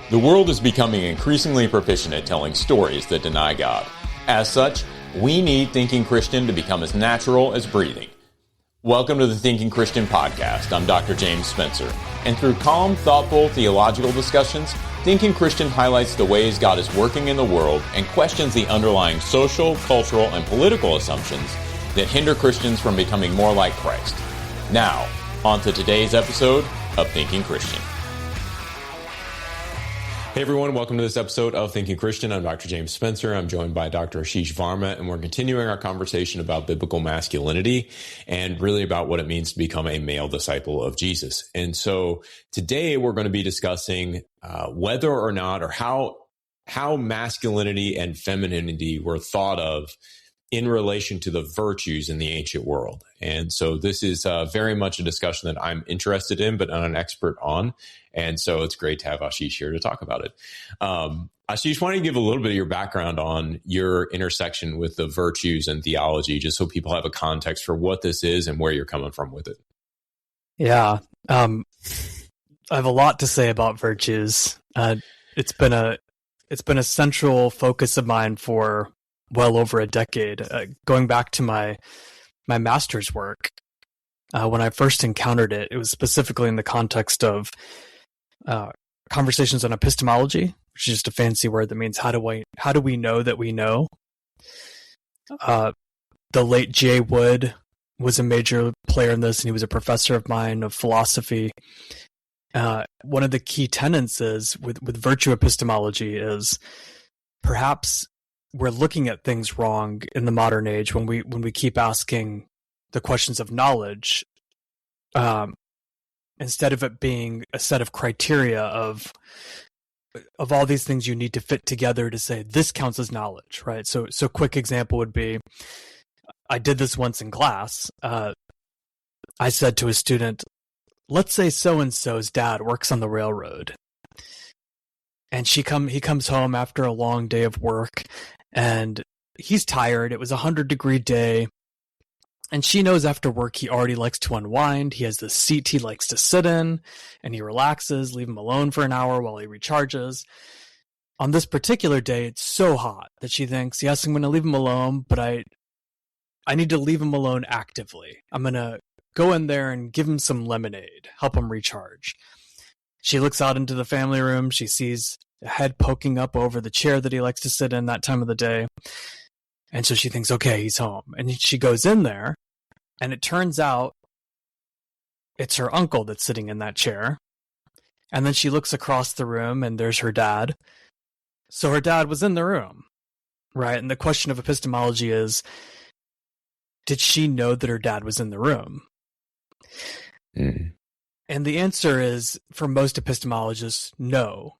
The world is becoming increasingly proficient at telling stories that deny God. As such, we need Thinking Christian to become as natural as breathing. Welcome to the Thinking Christian podcast. I'm Dr. James Spencer, and through calm, thoughtful, theological discussions, Thinking Christian highlights the ways God is working in the world and questions the underlying social, cultural, and political assumptions that hinder Christians from becoming more like Christ. Now, on to today's episode of Thinking Christian. Hey everyone, welcome to this episode of Thinking Christian. I'm Dr. James Spencer. I'm joined by Dr. Ashish Varma, and we're continuing our conversation about biblical masculinity and really about what it means to become a male disciple of Jesus. And so today we're going to be discussing whether or not, or how masculinity and femininity were thought of in relation to the virtues in the ancient world. And so this is very much a discussion that I'm interested in, but not an expert on. And so it's great to have Ashish here to talk about it. Ashish, why don't you give a little bit of your background on your intersection with the virtues and theology, just so people have a context for what this is and where you're coming from with it. Yeah. I have a lot to say about virtues. It's been a central focus of mine for well over a decade, going back to my master's work. When I first encountered it, it was specifically in the context of conversations on epistemology, which is just a fancy word that means how do we know that we know. The late J. Wood was a major player in this, and he was a professor of mine of philosophy. One of the key tenets is with virtue epistemology is perhaps we're looking at things wrong in the modern age when we keep asking the questions of knowledge, instead of it being a set of criteria of all these things you need to fit together to say this counts as knowledge, right? So quick example would be, I did this once in class. I said to a student, let's say so-and-so's dad works on the railroad. And he comes home after a long day of work, and he's tired. It was a 100-degree day. And she knows after work he already likes to unwind. He has the seat he likes to sit in, and he relaxes, leave him alone for an hour while he recharges. On this particular day, it's so hot that she thinks, yes, I'm going to leave him alone, but I need to leave him alone actively. I'm going to go in there and give him some lemonade, help him recharge. She looks out into the family room. She sees a head poking up over the chair that he likes to sit in that time of the day. And so she thinks, okay, he's home. And she goes in there, and it turns out it's her uncle that's sitting in that chair. And then she looks across the room, and there's her dad. So her dad was in the room, right? And the question of epistemology is, did she know that her dad was in the room? And the answer is, for most epistemologists, no.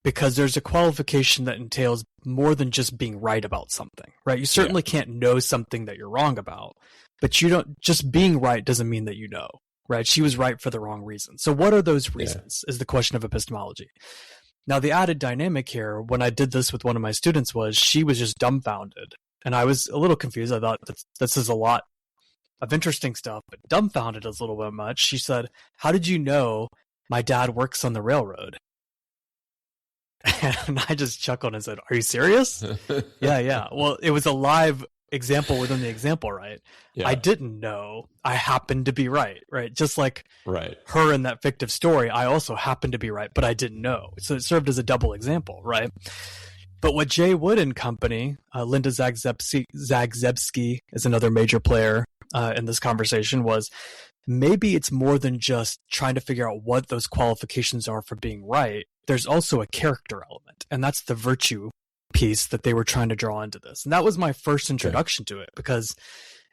Because there's a qualification that entails more than just being right about something, right? You certainly can't know something that you're wrong about, but just being right doesn't mean that you know, right? She was right for the wrong reason. So what are those reasons is the question of epistemology. Now, the added dynamic here, when I did this with one of my students, was she was just dumbfounded. And I was a little confused. I thought, this is a lot of interesting stuff, but dumbfounded is a little bit much. She said, how did you know my dad works on the railroad? And I just chuckled and said, are you serious? Yeah. Well, it was a live example within the example, right? Yeah. I didn't know. I happened to be right? Just like her in that fictive story, I also happened to be right, but I didn't know. So it served as a double example, right? But what Jay Wood and company, Linda Zagzebski is another major player in this conversation, was maybe it's more than just trying to figure out what those qualifications are for being right. There's also a character element, and that's the virtue piece that they were trying to draw into this. And that was my first introduction to it, because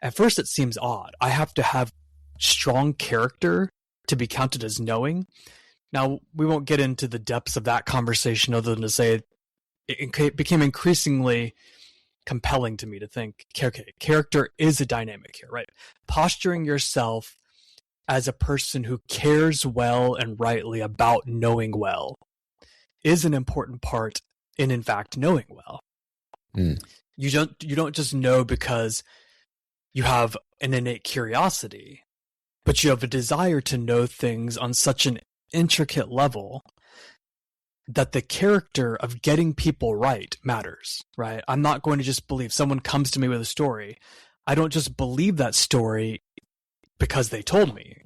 at first it seems odd. I have to have strong character to be counted as knowing. Now, we won't get into the depths of that conversation other than to say it became increasingly compelling to me to think, okay, character is a dynamic here, right? Posturing yourself as a person who cares well and rightly about knowing well is an important part in fact, knowing well. You don't just know because you have an innate curiosity, but you have a desire to know things on such an intricate level that the character of getting people right matters, right? I'm not going to just believe someone comes to me with a story. I don't just believe that story because they told me,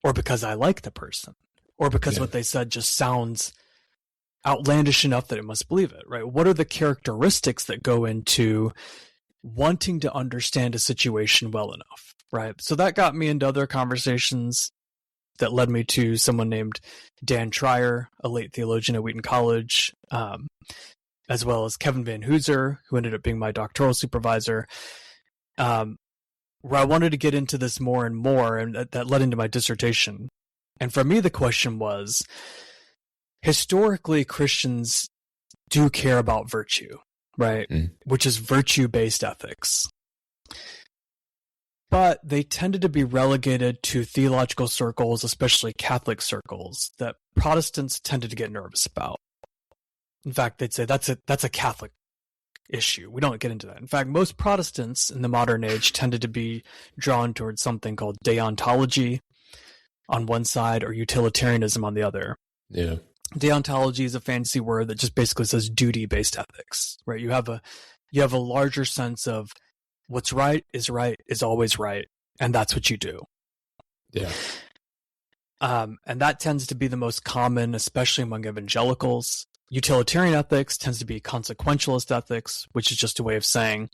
or because I like the person, or because what they said just sounds outlandish enough that I must believe it, right? What are the characteristics that go into wanting to understand a situation well enough, right? So that got me into other conversations that led me to someone named Dan Trier, a late theologian at Wheaton College, as well as Kevin Van Hooser, who ended up being my doctoral supervisor, where I wanted to get into this more and more, and that led into my dissertation. And for me, the question was, historically, Christians do care about virtue, right? Which is virtue-based ethics. But they tended to be relegated to theological circles, especially Catholic circles, that Protestants tended to get nervous about. In fact, they'd say that's a Catholic issue. We don't get into that. In fact, most Protestants in the modern age tended to be drawn towards something called deontology on one side or utilitarianism on the other. Yeah. Deontology is a fancy word that just basically says duty-based ethics, right? You have a larger sense of what's right is always right, and that's what you do. Yeah. And that tends to be the most common, especially among evangelicals. Utilitarian ethics tends to be consequentialist ethics, which is just a way of saying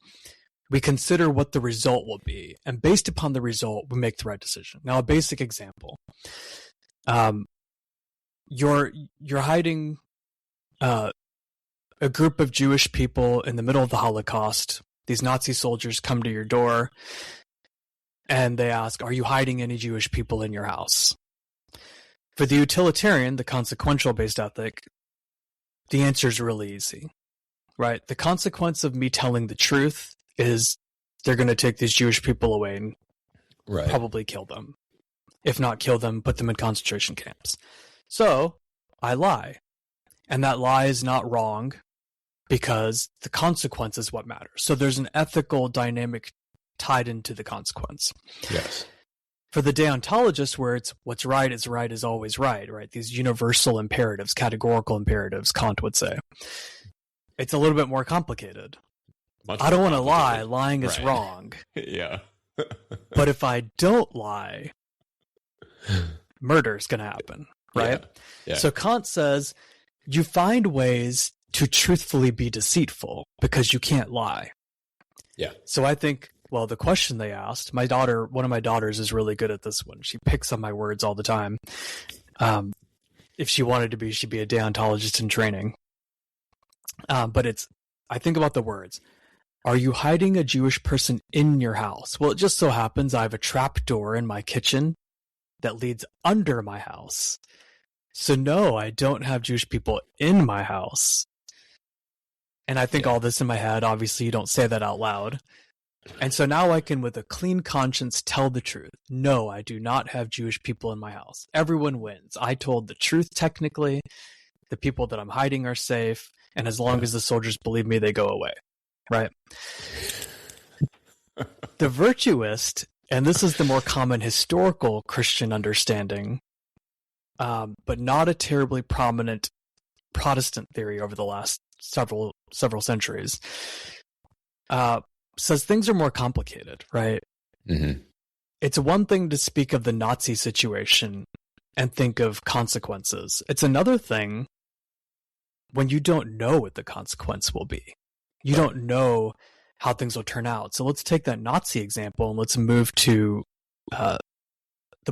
we consider what the result will be, and based upon the result, we make the right decision. Now, a basic example. You're hiding a group of Jewish people in the middle of the Holocaust. These Nazi soldiers come to your door and they ask, are you hiding any Jewish people in your house? For the utilitarian, the consequential-based ethic, the answer is really easy, right? The consequence of me telling the truth is they're going to take these Jewish people away and probably kill them. If not kill them, put them in concentration camps. So I lie. And that lie is not wrong because the consequence is what matters. So there's an ethical dynamic tied into the consequence. Yes. For the deontologist, where it's what's right is always right? These universal imperatives, categorical imperatives, Kant would say. It's a little bit more complicated. I don't want to lie. Lying is wrong. Yeah. But if I don't lie, murder is going to happen, right? Yeah. So Kant says you find ways to truthfully be deceitful because you can't lie. Yeah. So I think, well, the question they asked, one of my daughters is really good at this one. She picks on my words all the time. If she wanted to be, she'd be a deontologist in training. But I think about the words. Are you hiding a Jewish person in your house? Well, it just so happens I have a trap door in my kitchen that leads under my house. So no, I don't have Jewish people in my house. And I think all this in my head. Obviously, you don't say that out loud. And so now I can, with a clean conscience, tell the truth. No, I do not have Jewish people in my house. Everyone wins. I told the truth technically. The people that I'm hiding are safe. And as long as the soldiers believe me, they go away. Right? The virtuist, and this is the more common historical Christian understanding, but not a terribly prominent Protestant theory over the last several centuries, says things are more complicated, right? Mm-hmm. It's one thing to speak of the Nazi situation and think of consequences. It's another thing when you don't know what the consequence will be. You don't know how things will turn out. So let's take that Nazi example and let's move to the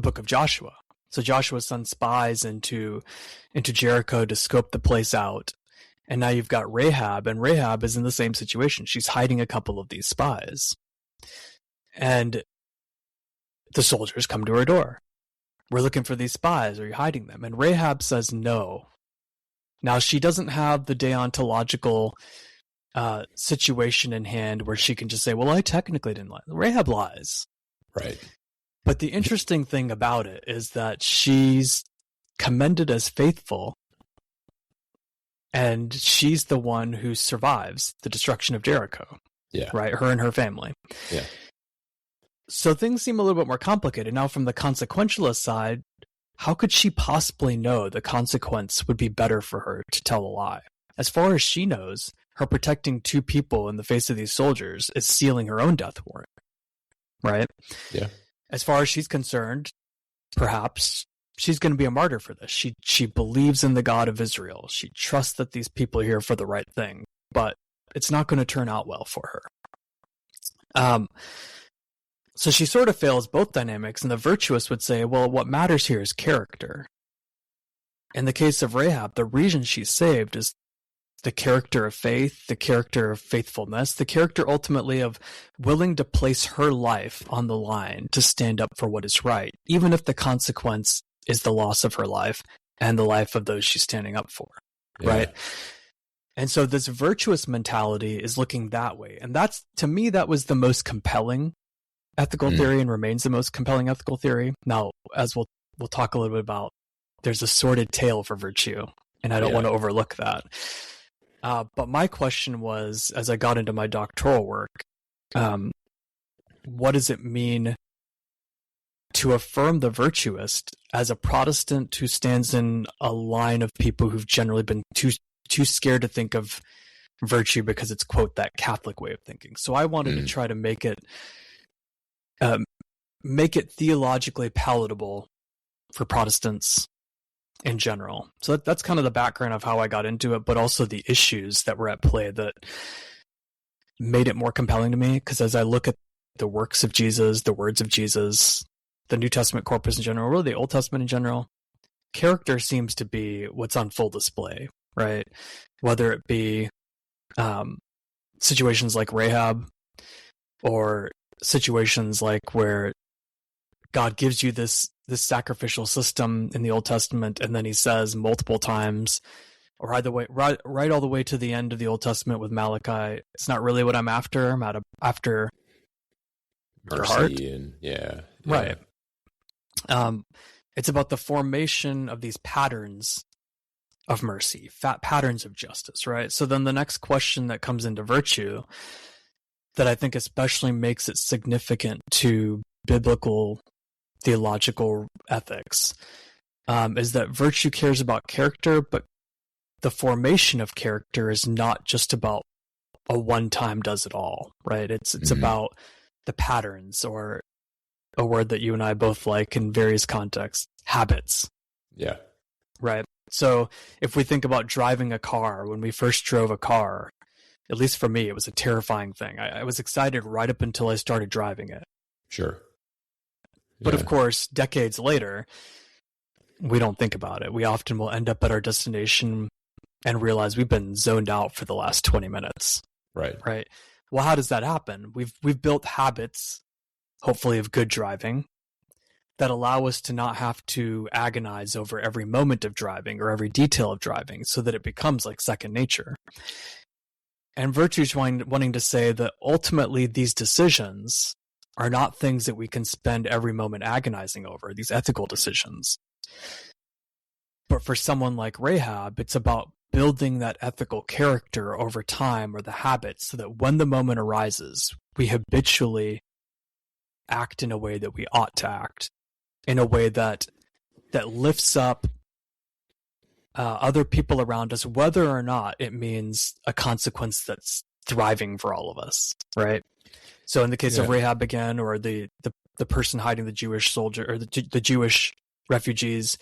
book of Joshua. So Joshua sends spies into Jericho to scope the place out. And now you've got Rahab, and Rahab is in the same situation. She's hiding a couple of these spies. And the soldiers come to her door. We're looking for these spies. Are you hiding them? And Rahab says no. Now, she doesn't have the deontological situation in hand where she can just say, well, I technically didn't lie. Rahab lies. Right. But the interesting thing about it is that she's commended as faithful, and she's the one who survives the destruction of Jericho. Yeah. Right? Her and her family. Yeah. So things seem a little bit more complicated. Now, from the consequentialist side, how could she possibly know the consequence would be better for her to tell a lie? As far as she knows, her protecting two people in the face of these soldiers is sealing her own death warrant, right? Yeah. As far as she's concerned, perhaps she's going to be a martyr for this. She believes in the God of Israel. She trusts that these people are here for the right thing, but it's not going to turn out well for her. So she sort of fails both dynamics, and the virtuous would say, well, what matters here is character. In the case of Rahab, the reason she's saved is the character of faith, the character of faithfulness, the character ultimately of willing to place her life on the line to stand up for what is right, even if the consequence is the loss of her life and the life of those she's standing up for, right? And so this virtuous mentality is looking that way. And that's, to me, that was the most compelling ethical theory and remains the most compelling ethical theory. Now, as we'll talk a little bit about, there's a sordid tale for virtue, and I don't want to overlook that. But my question was, as I got into my doctoral work, what does it mean to affirm the virtuous as a Protestant who stands in a line of people who've generally been too scared to think of virtue because it's, quote, that Catholic way of thinking. So I wanted to try to make it theologically palatable for Protestants in general. So that's kind of the background of how I got into it, but also the issues that were at play that made it more compelling to me. Because as I look at the works of Jesus, the words of Jesus, the New Testament corpus in general, really the Old Testament in general, character seems to be what's on full display, right? Whether it be situations like Rahab, or situations like where God gives you this sacrificial system in the Old Testament, and then he says multiple times, or either way, right all the way to the end of the Old Testament with Malachi, it's not really what I'm after. I'm after your heart. And right. It's about the formation of these patterns of mercy, patterns of justice, right? So then the next question that comes into virtue that I think especially makes it significant to biblical theological ethics is that virtue cares about character, but the formation of character is not just about a one-time does it all, right? It's about the patterns, or a word that you and I both like in various contexts, habits. Yeah. Right. So if we think about driving a car, when we first drove a car, at least for me, it was a terrifying thing. I was excited right up until I started driving it. Sure. But of course, decades later, we don't think about it. We often will end up at our destination and realize we've been zoned out for the last 20 minutes. Right. Right. Well, how does that happen? We've built habits, hopefully of good driving, that allow us to not have to agonize over every moment of driving or every detail of driving, so that it becomes like second nature. And virtue is wanting to say that ultimately these decisions are not things that we can spend every moment agonizing over, these ethical decisions. But for someone like Rahab, it's about building that ethical character over time, or the habits, so that when the moment arises, we habitually act in a way that we ought to act, in a way that lifts up other people around us, whether or not it means a consequence that's thriving for all of us, right? So in the case of Rahab again, or the person hiding the Jewish soldier, or the Jewish refugees,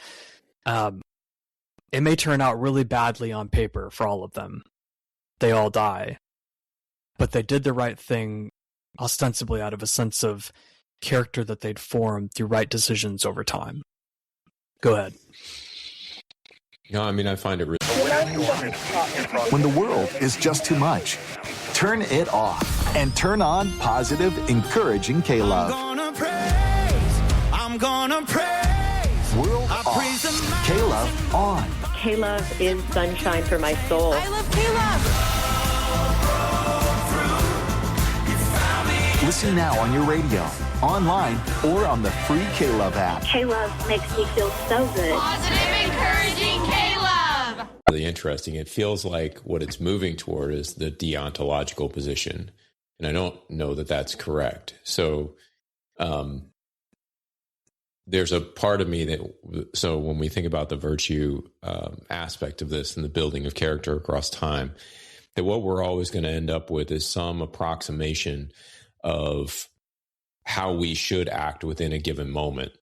it may turn out really badly on paper for all of them. They all die. But they did the right thing ostensibly out of a sense of character that they'd formed through right decisions over time. Go ahead. No, I mean, I find it really... When the world is just too much, turn it off and turn on positive, encouraging K-Love. I'm gonna praise. World off. K-Love on. K-Love is sunshine for my soul. I love K-Love. Listen now on your radio, online, or on the free K-Love app. K-Love makes me feel so good. Positive, encouraging K-Love. really interesting. It feels like what it's moving toward is the deontological position. And I don't know that that's correct. So there's a part of me that, so when we think about the virtue aspect of this and the building of character across time, that what we're always going to end up with is some approximation of how we should act within a given moment,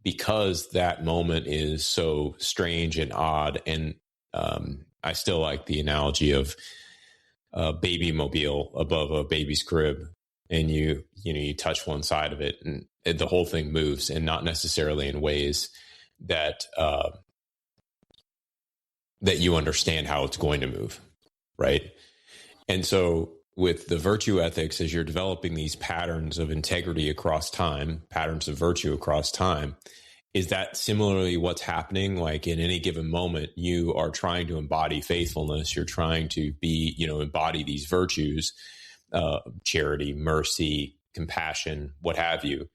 because that moment is so strange and odd. And I still like the analogy of a baby mobile above a baby's crib, and you touch one side of it and the whole thing moves, and not necessarily in ways that that you understand how it's going to move, right? And so with the virtue ethics, as you're developing these patterns of integrity across time, patterns of virtue across time, is that similarly what's happening? Like in any given moment, you are trying to embody faithfulness. You're trying to be, embody these virtues, charity, mercy, compassion, what have you.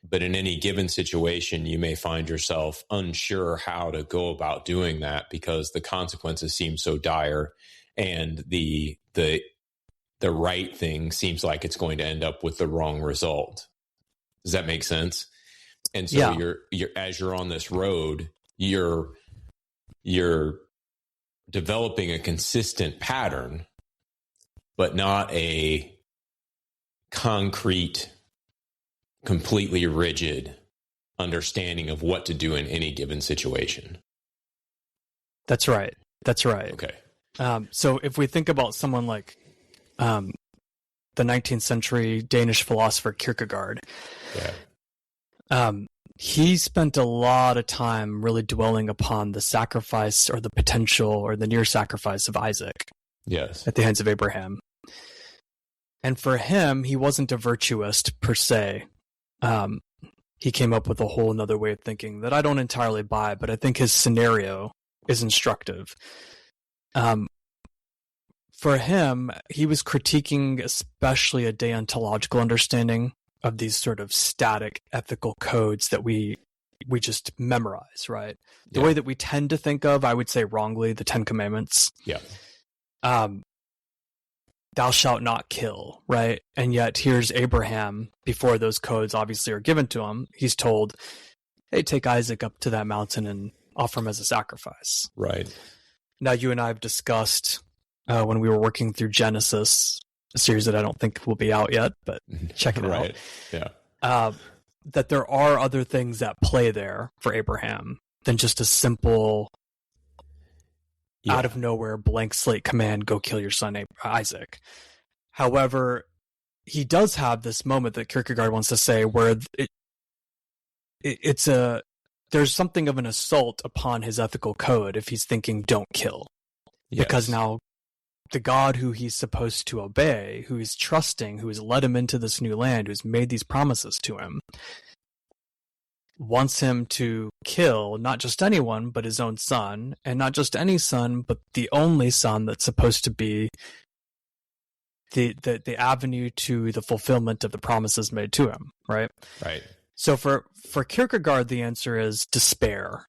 But in any given situation, you may find yourself unsure how to go about doing that because the consequences seem so dire, and the right thing seems like it's going to end up with the wrong result. Does that make sense? And so you're as you're on this road, you're developing a consistent pattern, but not a concrete, completely rigid understanding of what to do in any given situation. That's right. Okay. So if we think about someone like the 19th century Danish philosopher Kierkegaard, he spent a lot of time really dwelling upon the sacrifice or the potential or the near sacrifice of Isaac at the hands of Abraham. And for him, he wasn't a virtuist per se. He came up with a whole another way of thinking that I don't entirely buy, but I think his scenario is instructive. For him, he was critiquing especially a deontological understanding of these sort of static ethical codes that we just memorize, right? The way that we tend to think of, I would say wrongly, the 10 Commandments. Thou shalt not kill, right? And yet here's Abraham, before those codes obviously are given to him, he's told, hey, take Isaac up to that mountain and offer him as a sacrifice. Right. Now, you and I have discussed when we were working through Genesis, a series that I don't think will be out yet, but check it out. That there are other things at play there for Abraham than just a simple out of nowhere blank slate command, go kill your son Isaac. However, he does have this moment that Kierkegaard wants to say where there's something of an assault upon his ethical code if he's thinking don't kill. Because now the God who he's supposed to obey, who he's trusting, who has led him into this new land, who's made these promises to him, wants him to kill not just anyone, but his own son, and not just any son, but the only son that's supposed to be the avenue to the fulfillment of the promises made to him, right? Right. So for Kierkegaard, the answer is despair.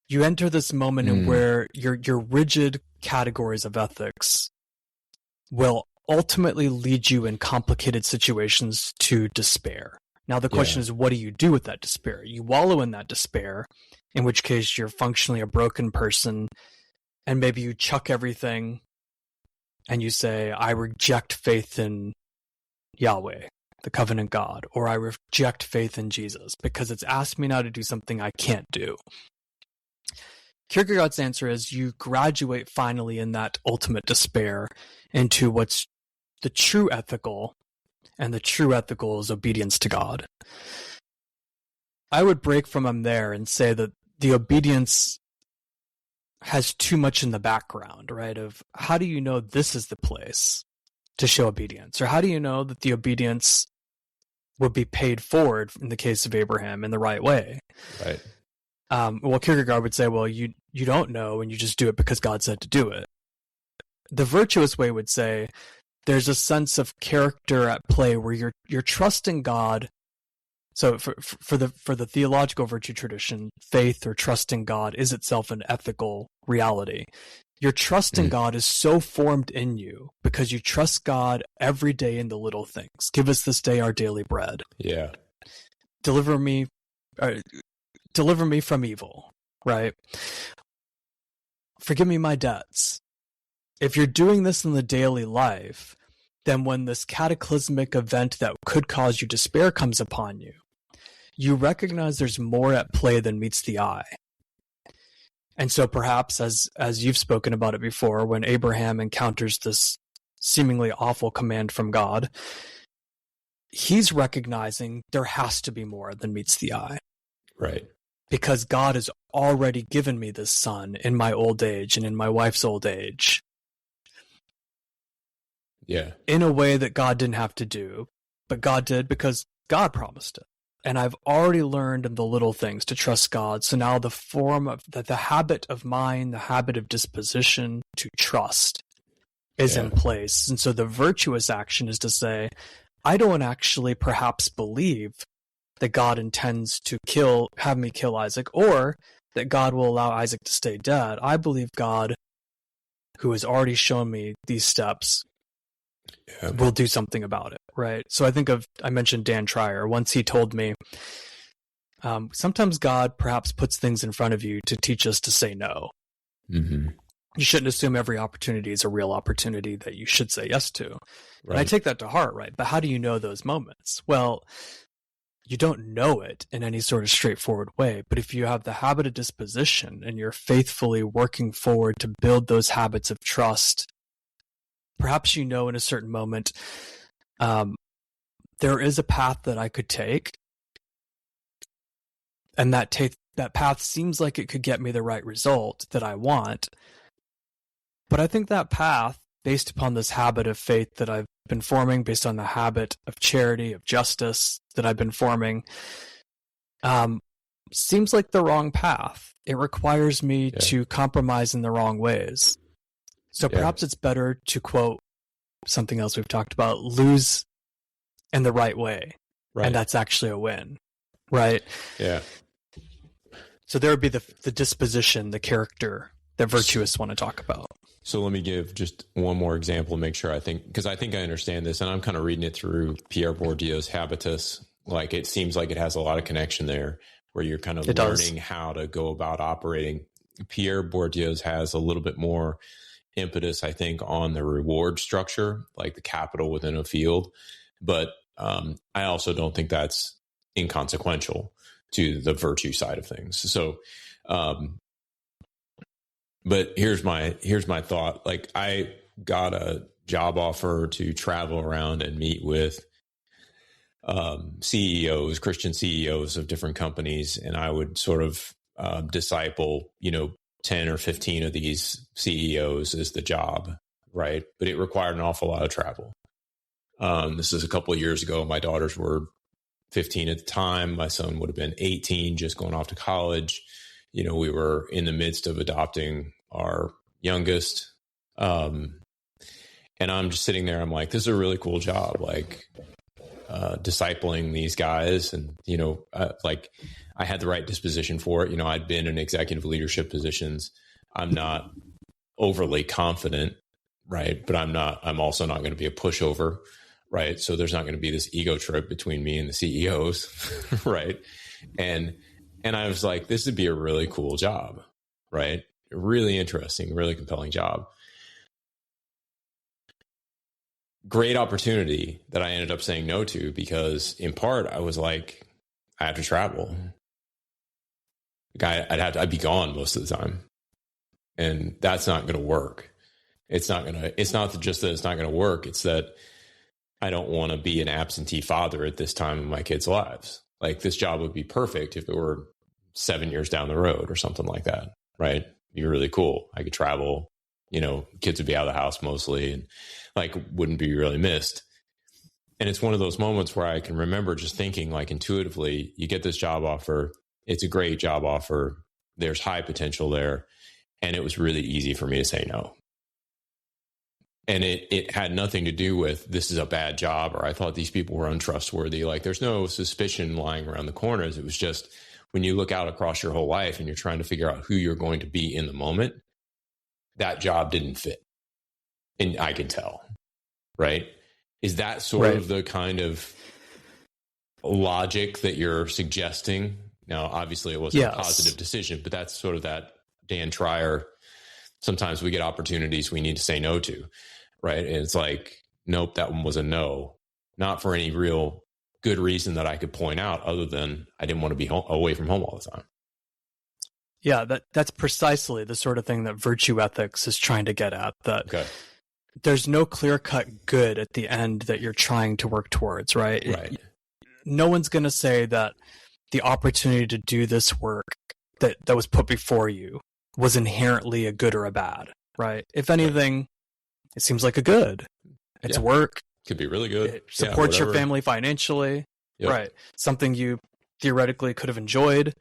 You enter this moment in where your rigid categories of ethics will ultimately lead you in complicated situations to despair. Now, the question is, what do you do with that despair? You wallow in that despair, in which case you're functionally a broken person, and maybe you chuck everything and you say, I reject faith in Yahweh, the covenant God, or I reject faith in Jesus because it's asked me now to do something I can't do. Kierkegaard's answer is you graduate finally in that ultimate despair into what's the true ethical, and the true ethical is obedience to God. I would break from him there and say that the obedience has too much in the background, right? Of how do you know this is the place to show obedience? Or how do you know that the obedience would be paid forward in the case of Abraham in the right way? Right. Well, Kierkegaard would say, well, you don't know and you just do it because God said to do it. The virtuous way would say there's a sense of character at play where you're trusting God. So for the theological virtue tradition, faith or trusting God is itself an ethical reality. Your trust in God is so formed in you because you trust God every day in the little things. Give us this day our daily bread. Yeah. deliver me from evil, right? Forgive me my debts. If you're doing this in the daily life, then when this cataclysmic event that could cause you despair comes upon you, you recognize there's more at play than meets the eye. And so perhaps, as you've spoken about it before, when Abraham encounters this seemingly awful command from God, he's recognizing there has to be more than meets the eye. Right. Because God has already given me this son in my old age and in my wife's old age. Yeah. In a way that God didn't have to do, but God did because God promised it. And I've already learned in the little things to trust God. So now the form of the habit of mind, the habit of disposition to trust is in place. And so the virtuous action is to say, I don't actually perhaps believe that God intends to have me kill Isaac, or that God will allow Isaac to stay dead. I believe God, who has already shown me these steps, will do something about it, right? So I mentioned Dan Trier. Once he told me, sometimes God perhaps puts things in front of you to teach us to say no. Mm-hmm. You shouldn't assume every opportunity is a real opportunity that you should say yes to. Right. And I take that to heart, right? But how do you know those moments? Well, you don't know it in any sort of straightforward way. But if you have the habit of disposition and you're faithfully working forward to build those habits of trust, perhaps you know in a certain moment, there is a path that I could take, and that path seems like it could get me the right result that I want. But I think that path, based upon this habit of faith that I've been forming, based on the habit of charity, of justice that I've been forming, seems like the wrong path. It requires me to compromise in the wrong ways. So perhaps it's better to quote something else we've talked about, lose in the right way. Right. And that's actually a win. Right? Yeah. So there would be the disposition, the character that virtuous want to talk about. So let me give just one more example to make sure because I think I understand this, and I'm kind of reading it through Pierre Bourdieu's Habitus. Like, it seems like it has a lot of connection there, where you're kind of learning how to go about operating. Pierre Bourdieu's has a little bit more impetus, I think, on the reward structure, like the capital within a field. But I also don't think that's inconsequential to the virtue side of things. So, but here's my thought. Like, I got a job offer to travel around and meet with CEOs, Christian CEOs of different companies, and I would sort of disciple, 10 or 15 of these CEOs as the job, right? But it required an awful lot of travel. This is a couple of years ago. My daughters were 15 at the time. My son would have been 18, just going off to college. We were in the midst of adopting our youngest. And I'm just sitting there. I'm like, this is a really cool job. Like, discipling these guys. And, I had the right disposition for it. I'd been in executive leadership positions. I'm not overly confident, right? But I'm also not going to be a pushover, right? So there's not going to be this ego trip between me and the CEOs, right? And I was like, this would be a really cool job, right? Really interesting, really compelling job. Great opportunity that I ended up saying no to, because in part I was like, I have to travel. I'd be gone most of the time, and that's not going to work. It's not just that it's not going to work. It's that I don't want to be an absentee father at this time in my kids' lives. Like, this job would be perfect if it were 7 years down the road or something like that, right? It'd be really cool. I could travel, kids would be out of the house mostly, and wouldn't be really missed. And it's one of those moments where I can remember just thinking, like, intuitively, you get this job offer. It's a great job offer. There's high potential there. And it was really easy for me to say no. And it had nothing to do with, this is a bad job, or I thought these people were untrustworthy. Like, there's no suspicion lying around the corners. It was just, when you look out across your whole life and you're trying to figure out who you're going to be in the moment, that job didn't fit. And I can tell, right? Is that sort of the kind of logic that you're suggesting. Now, obviously, it wasn't a positive decision, but that's sort of that Dan Trier. Sometimes we get opportunities we need to say no to, right? And it's like, nope, that one was a no, not for any real good reason that I could point out other than I didn't want to be away from home all the time. Yeah, that's precisely the sort of thing that virtue ethics is trying to get at, that there's no clear-cut good at the end that you're trying to work towards, right? Right. No one's going to say that the opportunity to do this work that was put before you was inherently a good or a bad, right? If anything, it seems like a good. It's work. Could be really good. It supports your family financially, right? Something you theoretically could have enjoyed.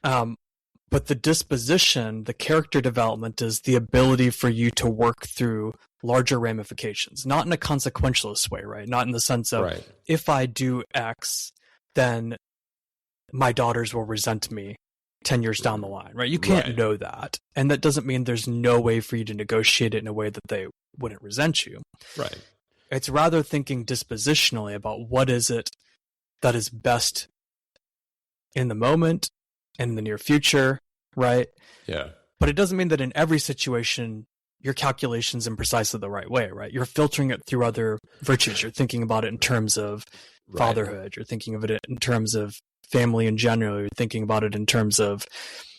But the disposition, the character development is the ability for you to work through larger ramifications, not in a consequentialist way, right? Not in the sense of, if I do X, then my daughters will resent me 10 years down the line, right? You can't know that. And that doesn't mean there's no way for you to negotiate it in a way that they wouldn't resent you. Right. It's rather thinking dispositionally about what is it that is best in the moment and in the near future, right? Yeah. But it doesn't mean that in every situation your calculation's in precisely the right way, right? You're filtering it through other virtues. You're thinking about it in terms of fatherhood. You're thinking of it in terms of family in general. You're thinking about it in terms of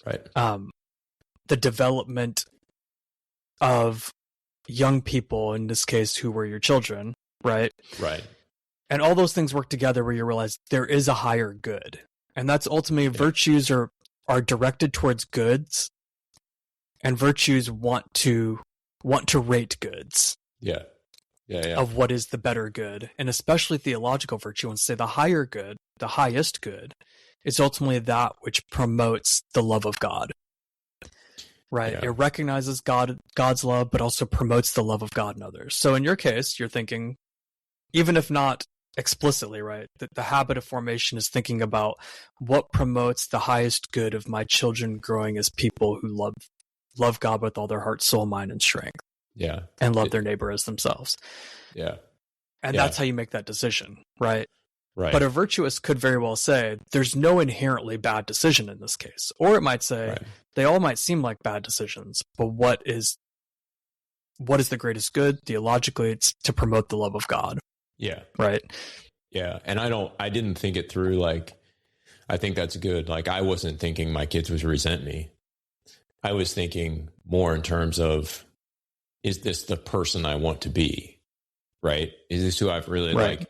the development of young people, in this case, who were your children, right? Right. And all those things work together where you realize there is a higher good. And that's ultimately virtues are directed towards goods, and virtues want to rate goods. Yeah. Of what is the better good. And especially theological virtue, and say the higher good, the highest good, is ultimately that which promotes the love of God. Right? It recognizes God's love, but also promotes the love of God in others. So in your case, you're thinking, even if not explicitly, right, that the habit of formation is thinking about what promotes the highest good of my children growing as people who love God with all their heart, soul, mind, and strength. Yeah. And love their neighbor as themselves. Yeah. And that's how you make that decision, right? Right. But a virtuous could very well say, there's no inherently bad decision in this case. Or it might say, they all might seem like bad decisions, but what is the greatest good? Theologically, it's to promote the love of God. Yeah. Right. Yeah. And I didn't think it through. Like, I think that's good. Like, I wasn't thinking my kids would resent me. I was thinking more in terms of, is this the person I want to be? Right. Is this who I've really like,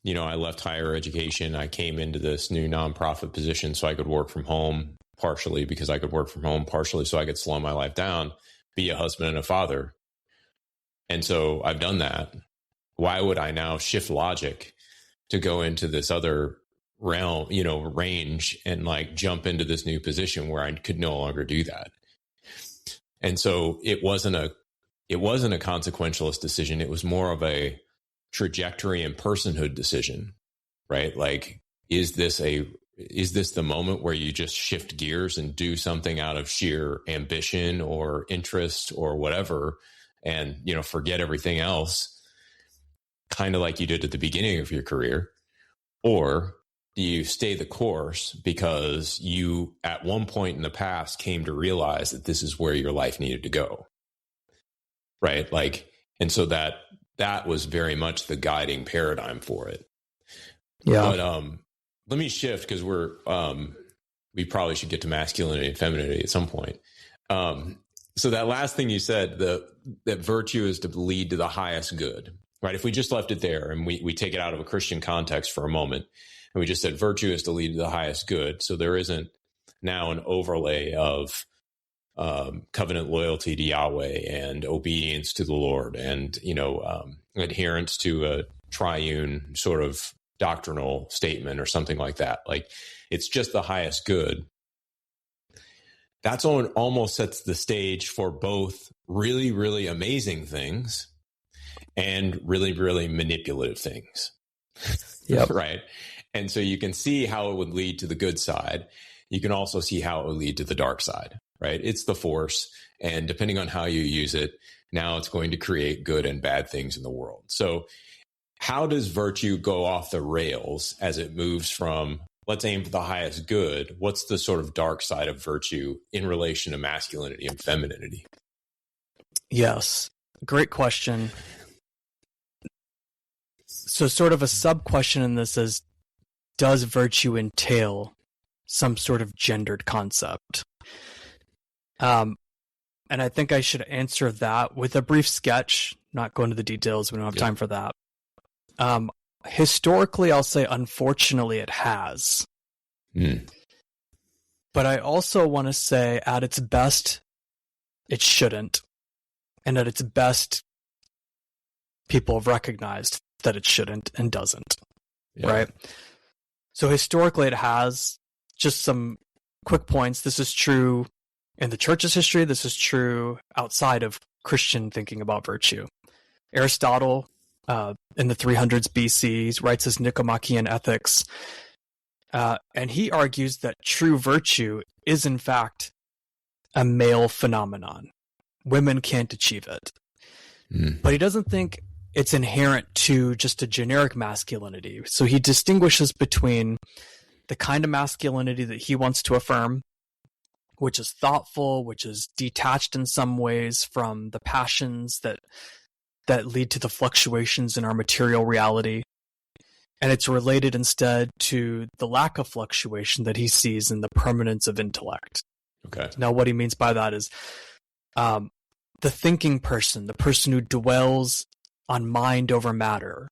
I left higher education. I came into this new nonprofit position so I could work from home, partially because I could work from home, partially so I could slow my life down, be a husband and a father. And so I've done that. Why would I now shift logic to go into this other realm, range, and like jump into this new position where I could no longer do that? And so it wasn't a consequentialist decision. It was more of a trajectory and personhood decision, right? Like, is this the moment where you just shift gears and do something out of sheer ambition or interest or whatever, and, forget everything else, kind of like you did at the beginning of your career? Or do you stay the course because you, at one point in the past, came to realize that this is where your life needed to go? Right. Like, and so that was very much the guiding paradigm for it. Yeah. But let me shift, because we probably should get to masculinity and femininity at some point. So that last thing you said, that virtue is to lead to the highest good, right? If we just left it there and we take it out of a Christian context for a moment, and we just said virtue is to lead to the highest good. So there isn't now an overlay of covenant loyalty to Yahweh and obedience to the Lord and, adherence to a triune sort of doctrinal statement or something like that. Like, it's just the highest good. That's almost sets the stage for both really, really amazing things and really, really manipulative things. Yep. Right. And so you can see how it would lead to the good side. You can also see how it would lead to the dark side. Right. It's the force. And depending on how you use it, now it's going to create good and bad things in the world. So how does virtue go off the rails as it moves from, let's aim for the highest good? What's the sort of dark side of virtue in relation to masculinity and femininity? Yes, great question. So sort of a sub-question in this is, does virtue entail some sort of gendered concept? And I think I should answer that with a brief sketch, not go into the details. We don't have time for that. Historically, I'll say, unfortunately, it has. But I also want to say, at its best, it shouldn't. And at its best, people have recognized that it shouldn't and doesn't. Right? So historically, it has. Just some quick points. This is true in the church's history. This is true outside of Christian thinking about virtue. Aristotle, in the 300s BC, writes his Nicomachean Ethics, and he argues that true virtue is, in fact, a male phenomenon. Women can't achieve it. But he doesn't think it's inherent to just a generic masculinity. So he distinguishes between the kind of masculinity that he wants to affirm, which is thoughtful, which is detached in some ways from the passions that lead to the fluctuations in our material reality. And it's related instead to the lack of fluctuation that he sees in the permanence of intellect. Okay. Now, what he means by that is the thinking person, the person who dwells on mind over matter,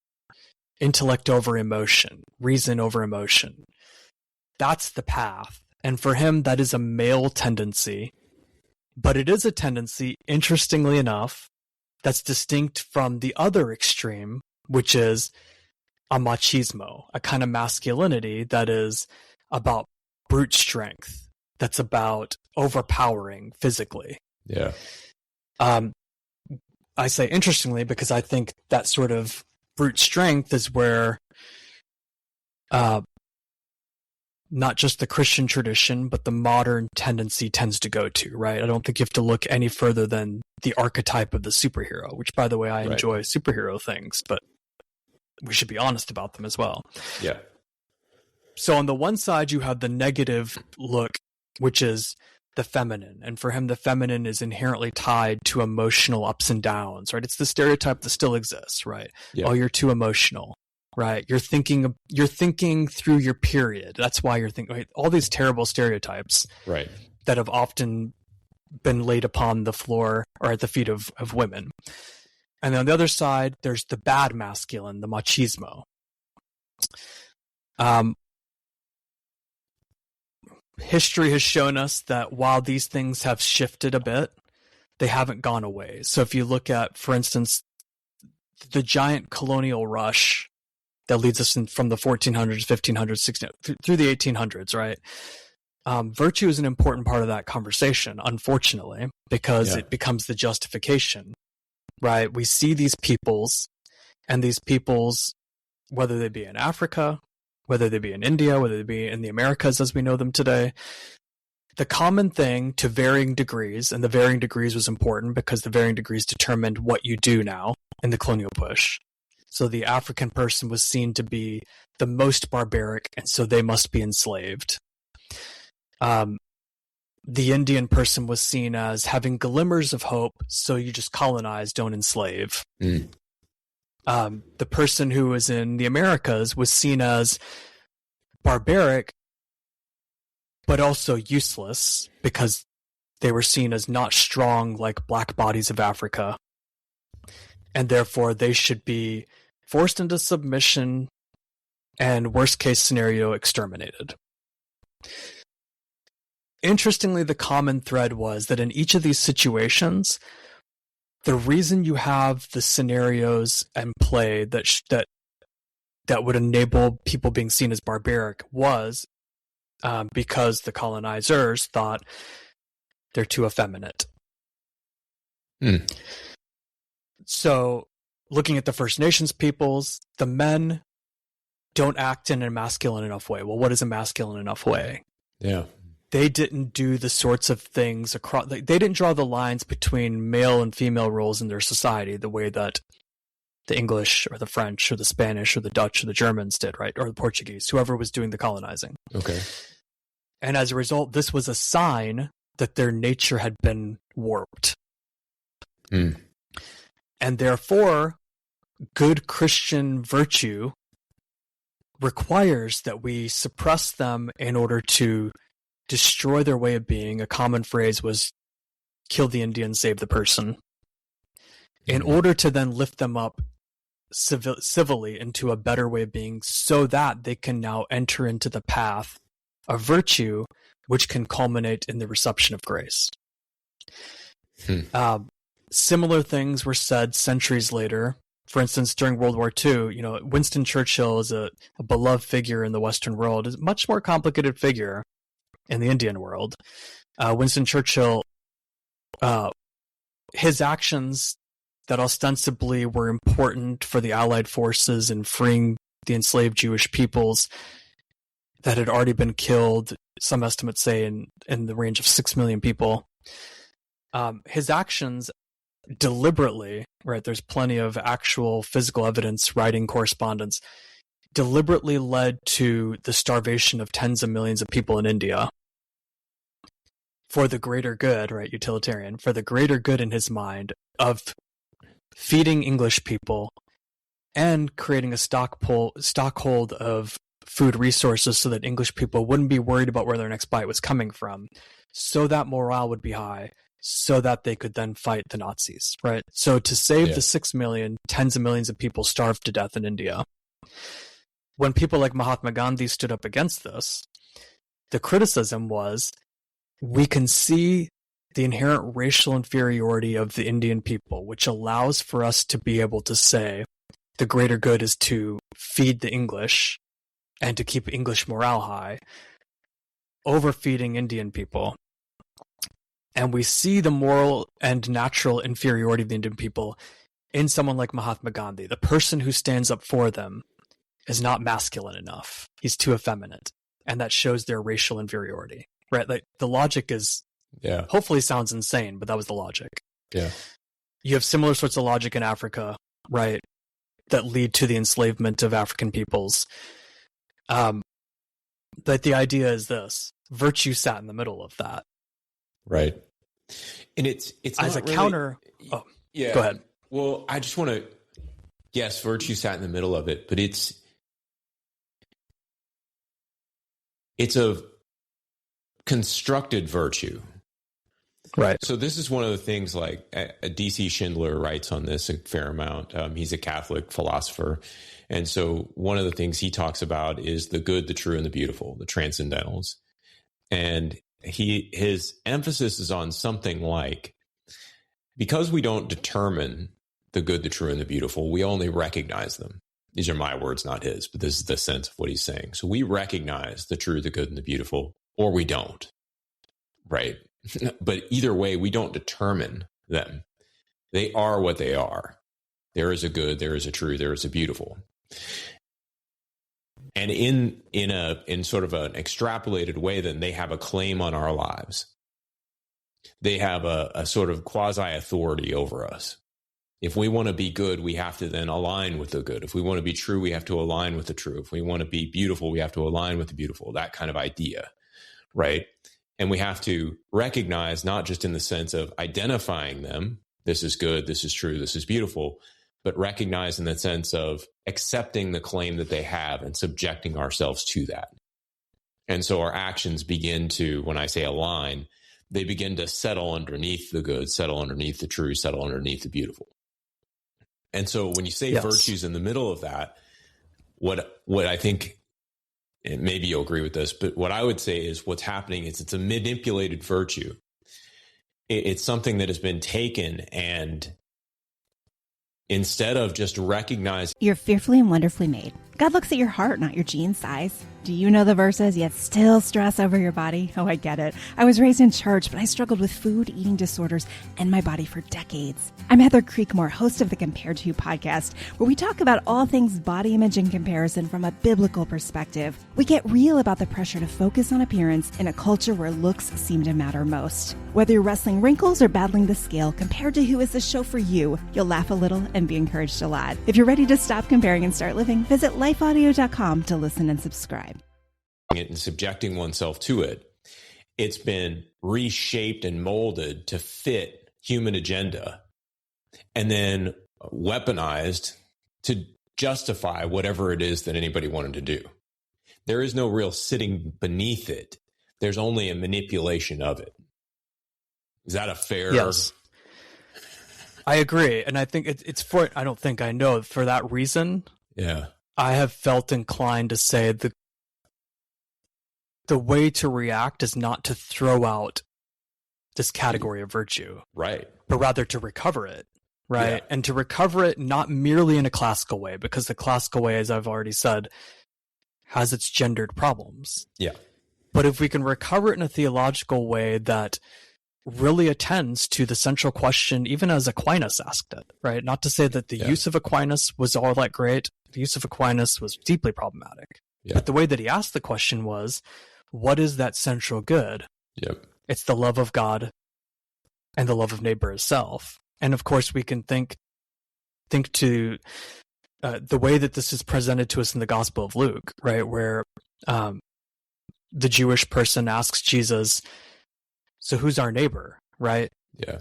intellect over emotion, reason over emotion. That's the path. And for him, that is a male tendency. But it is a tendency, interestingly enough, that's distinct from the other extreme, which is a machismo, a kind of masculinity that is about brute strength, that's about overpowering physically. Yeah. I say interestingly because I think that sort of brute strength is where not just the Christian tradition, but the modern tendency tends to go to, right? I don't think you have to look any further than the archetype of the superhero, which, by the way, I enjoy superhero things, but we should be honest about them as well. Yeah. So on the one side, you have the negative look, which is the feminine. And for him, the feminine is inherently tied to emotional ups and downs, right? It's the stereotype that still exists, right? Yeah. Oh, you're too emotional. Right, you're thinking through your period. That's why you're thinking, right? All these terrible stereotypes, Right, that have often been laid upon the floor or at the feet of women. And then on the other side, there's the bad masculine, the machismo. History has shown us that while these things have shifted a bit, they haven't gone away. So if you look at, for instance, the giant colonial rush that leads us from the 1400s, 1500s, 1600s, through the 1800s, right? Virtue is an important part of that conversation, unfortunately, because it becomes the justification, right? We see these peoples, and these peoples, whether they be in Africa, whether they be in India, whether they be in the Americas as we know them today, the common thing to varying degrees, and the varying degrees was important because the varying degrees determined what you do now in the colonial push. So the African person was seen to be the most barbaric, and so they must be enslaved. The Indian person was seen as having glimmers of hope, so you just colonize, don't enslave. The person who was in the Americas was seen as barbaric, but also useless, because they were seen as not strong like black bodies of Africa, and therefore they should be forced into submission and, worst case scenario, exterminated. Interestingly, the common thread was that in each of these situations, the reason you have the scenarios and play that would enable people being seen as barbaric was because the colonizers thought they're too effeminate. So, looking at the First Nations peoples, the men don't act in a masculine enough way. Well, what is a masculine enough way? Yeah. They didn't do the sorts of things across. They didn't draw the lines between male and female roles in their society the way that the English or the French or the Spanish or the Dutch or the Germans did, right? Or the Portuguese, whoever was doing the colonizing. Okay. And as a result, this was a sign that their nature had been warped. Mm. And therefore, good Christian virtue requires that we suppress them in order to destroy their way of being. A common phrase was, kill the Indian, save the person. In order to then lift them up civilly into a better way of being, so that they can now enter into the path of virtue, which can culminate in the reception of grace. Similar things were said centuries later. For instance, during World War II, Winston Churchill is a beloved figure in the Western world, is a much more complicated figure in the Indian world. Winston Churchill, his actions that ostensibly were important for the Allied forces in freeing the enslaved Jewish peoples that had already been killed, some estimates say in the range of 6 million people. His actions deliberately, right, there's plenty of actual physical evidence, writing correspondence, deliberately led to the starvation of tens of millions of people in India. For the greater good, right, utilitarian, for the greater good in his mind of feeding English people and creating a stockhold of food resources so that English people wouldn't be worried about where their next bite was coming from, so that morale would be high, so that they could then fight the Nazis, right? So to save the 6 million, tens of millions of people starved to death in India. When people like Mahatma Gandhi stood up against this, the criticism was, we can see the inherent racial inferiority of the Indian people, which allows for us to be able to say the greater good is to feed the English and to keep English morale high, overfeeding Indian people. And we see the moral and natural inferiority of the Indian people in someone like Mahatma Gandhi. The person who stands up for them is not masculine enough. He's too effeminate. And that shows their racial inferiority, right? Like, the logic is, hopefully sounds insane, but that was the logic. Yeah. You have similar sorts of logic in Africa, right, that lead to the enslavement of African peoples. But the idea is this: virtue sat in the middle of that. Right. And it's as a really, counter. Oh, yeah. Go ahead. Well, I just want to, yes, virtue sat in the middle of it, but it's a constructed virtue. Right. So this is one of the things, like D.C. Schindler writes on this a fair amount. He's a Catholic philosopher. And so one of the things he talks about is the good, the true, and the beautiful, the transcendentals. And his emphasis is on something like, because we don't determine the good, the true, and the beautiful, we only recognize them. These are my words, not his, but this is the sense of what he's saying. So we recognize the true, the good, and the beautiful, or we don't, right? But either way, we don't determine them. They are what they are. There is a good, there is a true, there is a beautiful. And in sort of an extrapolated way, then they have a claim on our lives. They have a sort of quasi-authority over us. If we want to be good, we have to then align with the good. If we want to be true, we have to align with the true. If we want to be beautiful, we have to align with the beautiful. That kind of idea, right? And we have to recognize, not just in the sense of identifying them, this is good, this is true, this is beautiful, but recognize in the sense of accepting the claim that they have and subjecting ourselves to that. And so our actions begin to, when I say align, they begin to settle underneath the good, settle underneath the true, settle underneath the beautiful. And so when you say virtues in the middle of that, what I think, and maybe you'll agree with this, but what I would say is what's happening is it's a manipulated virtue. It's something that has been taken, and instead of just recognizing, you're fearfully and wonderfully made. God looks at your heart, not your jean size. Do you know the verses yet still stress over your body? Oh, I get it. I was raised in church, but I struggled with food, eating disorders, and my body for decades. I'm Heather Creekmore, host of the Compared to You podcast, where we talk about all things body image and comparison from a biblical perspective. We get real about the pressure to focus on appearance in a culture where looks seem to matter most. Whether you're wrestling wrinkles or battling the scale, Compared to You is the show for you. You'll laugh a little and be encouraged a lot. If you're ready to stop comparing and start living, visit lifeaudio.com to listen and subscribe. It and subjecting oneself to it, it's been reshaped and molded to fit human agenda and then weaponized to justify whatever it is that anybody wanted to do. There is no real sitting beneath it. There's only a manipulation of it. Is that a fair? Yes. I agree. And I think I don't think I know for that reason. Yeah. I have felt inclined to say the way to react is not to throw out this category of virtue. Right. But rather to recover it. Right. Yeah. And to recover it not merely in a classical way, because the classical way, as I've already said, has its gendered problems. Yeah. But if we can recover it in a theological way that really attends to the central question, even as Aquinas asked it, right? Not to say that the use of Aquinas was all that great. The use of Aquinas was deeply problematic. Yeah. But the way that he asked the question was, what is that central good? Yep. It's the love of God and the love of neighbor itself. And of course, we can think to the way that this is presented to us in the Gospel of Luke, right? Where the Jewish person asks Jesus, so who's our neighbor, right? Yeah.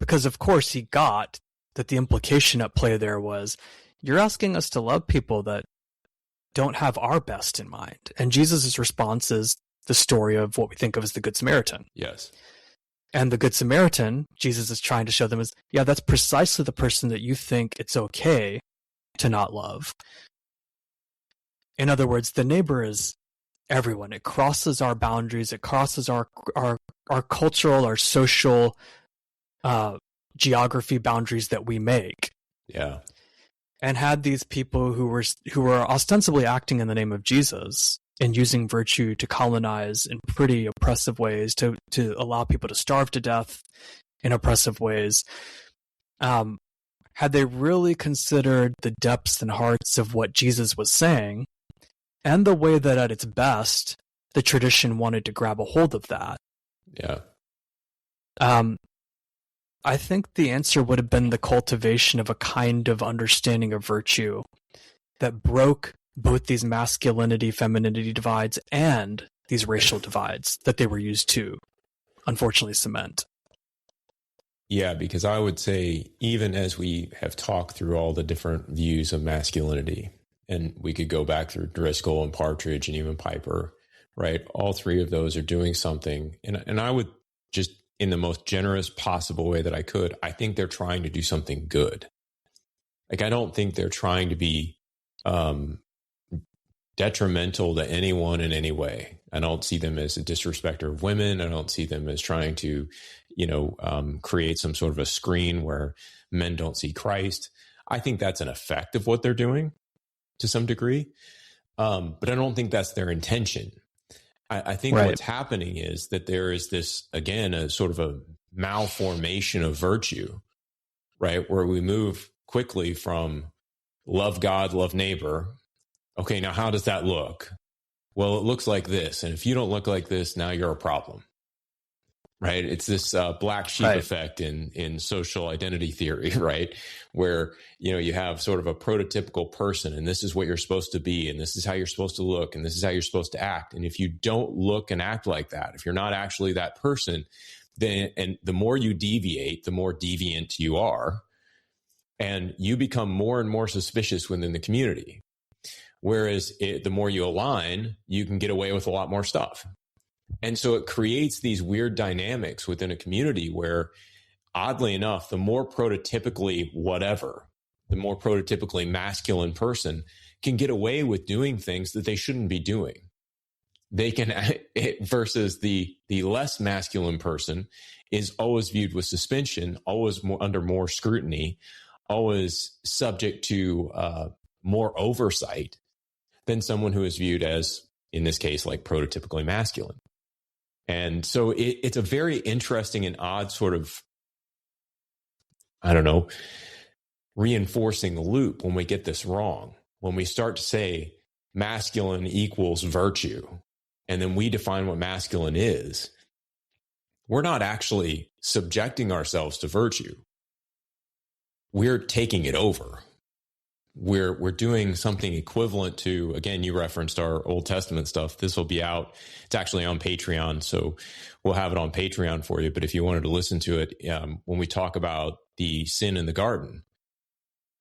Because of course he got that the implication at play there was, you're asking us to love people that don't have our best in mind. And Jesus' response is the story of what we think of as the Good Samaritan. Yes. And the Good Samaritan, Jesus is trying to show them is, that's precisely the person that you think it's okay to not love. In other words, the neighbor is everyone. It crosses our boundaries. It crosses our cultural, our social geography boundaries that we make. Yeah. And had these people who were ostensibly acting in the name of Jesus and using virtue to colonize in pretty oppressive ways, to allow people to starve to death in oppressive ways, had they really considered the depths and hearts of what Jesus was saying, and the way that at its best, the tradition wanted to grab a hold of that. Yeah. I think the answer would have been the cultivation of a kind of understanding of virtue that broke both these masculinity, femininity divides and these racial divides that they were used to, unfortunately, cement. Yeah, because I would say, even as we have talked through all the different views of masculinity, and we could go back through Driscoll and Partridge and even Piper, right? All three of those are doing something. And I would just, in the most generous possible way that I could, I think they're trying to do something good. Like, I don't think they're trying to be detrimental to anyone in any way. I don't see them as a disrespecter of women. I don't see them as trying to, create some sort of a screen where men don't see Christ. I think that's an effect of what they're doing to some degree. But I don't think that's their intention. I think right. What's happening is that there is this, again, a sort of a malformation of virtue, right? Where we move quickly from love God, love neighbor. Okay, now how does that look? Well, it looks like this. And if you don't look like this, now you're a problem, right? It's this black sheep right. effect in social identity theory, right? Where, you have sort of a prototypical person, and this is what you're supposed to be, and this is how you're supposed to look, and this is how you're supposed to act. And if you don't look and act like that, if you're not actually that person, then, and the more you deviate, the more deviant you are, and you become more and more suspicious within the community. Whereas the more you align, you can get away with a lot more stuff. And so it creates these weird dynamics within a community where, oddly enough, the more prototypically whatever, the more prototypically masculine person can get away with doing things that they shouldn't be doing. They can, versus the less masculine person is always viewed with suspicion, always under more scrutiny, always subject to more oversight than someone who is viewed as in this case, like prototypically masculine. And so it's a very interesting and odd sort of, I don't know, reinforcing the loop when we get this wrong. When we start to say masculine equals virtue, and then we define what masculine is, we're not actually subjecting ourselves to virtue. We're taking it over. We're doing something equivalent to, again, you referenced our Old Testament stuff. This will be out. It's actually on Patreon, so we'll have it on Patreon for you. But if you wanted to listen to it, when we talk about the sin in the garden,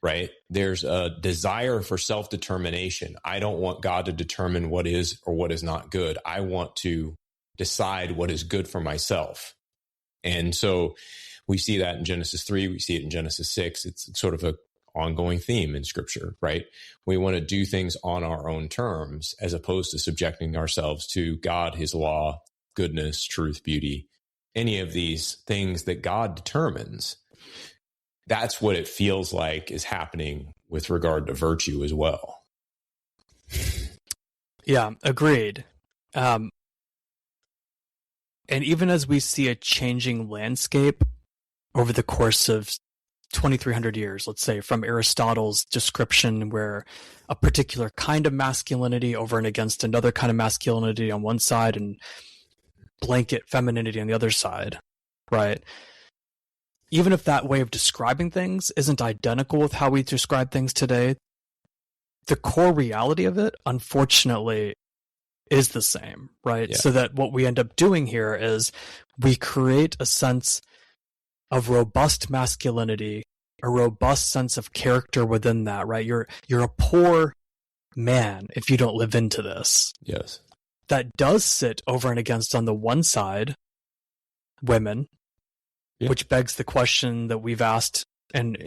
right? There's a desire for self-determination. I don't want God to determine what is or what is not good. I want to decide what is good for myself. And so we see that in Genesis 3. We see it in Genesis 6. It's sort of a ongoing theme in Scripture, right? We want to do things on our own terms as opposed to subjecting ourselves to God, his law, goodness, truth, beauty, any of these things that God determines. That's what it feels like is happening with regard to virtue as well. Yeah, agreed. And even as we see a changing landscape over the course of 2,300 years, let's say, from Aristotle's description where a particular kind of masculinity over and against another kind of masculinity on one side and blanket femininity on the other side, right? Even if that way of describing things isn't identical with how we describe things today, the core reality of it, unfortunately, is the same, right? Yeah. So that what we end up doing here is we create a sense of robust masculinity, a robust sense of character within that, right? You're a poor man if you don't live into this. Yes. That does sit over and against, on the one side, women, yeah. Which begs the question that we've asked in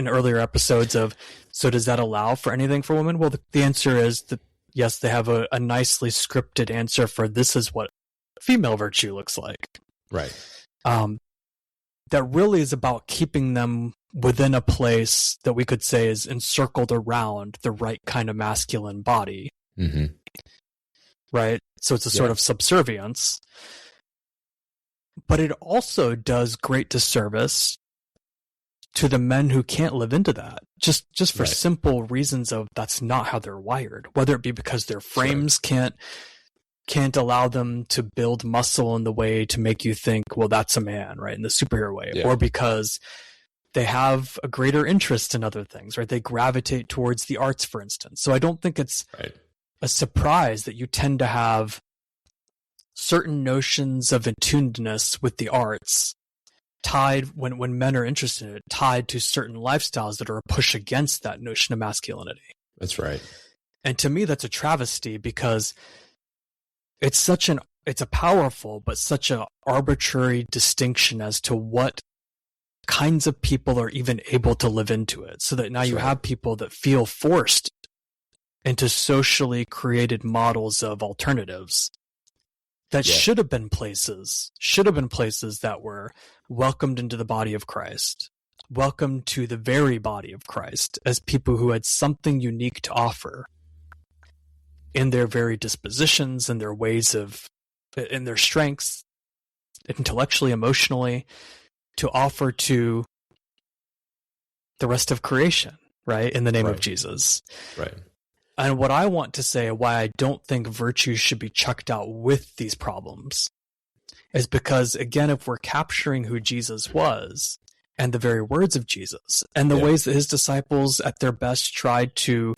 earlier episodes of, so does that allow for anything for women? Well, the answer is that yes, they have a nicely scripted answer for this is what female virtue looks like. Right. That really is about keeping them within a place that we could say is encircled around the right kind of masculine body. Mm-hmm. Right? So it's a sort of subservience. But it also does great disservice to the men who can't live into that, just for simple reasons of that's not how they're wired, whether it be because their frames can't allow them to build muscle in the way to make you think, well, that's a man, right, in the superhero way, or because they have a greater interest in other things, right? They gravitate towards the arts, for instance. So I don't think it's a surprise that you tend to have certain notions of attunedness with the arts tied, when men are interested in it, tied to certain lifestyles that are a push against that notion of masculinity. That's right. And to me, that's a travesty because it's a powerful, but such an arbitrary distinction as to what kinds of people are even able to live into it. So that now you have people that feel forced into socially created models of alternatives that should have been places that were welcomed into the body of Christ, welcomed to the very body of Christ as people who had something unique to offer in their very dispositions and their ways of, in their strengths, intellectually, emotionally, to offer to the rest of creation, right? In the name of Jesus. Right. And what I want to say, why I don't think virtue should be chucked out with these problems, is because, again, if we're capturing who Jesus was and the very words of Jesus and the ways that his disciples at their best tried to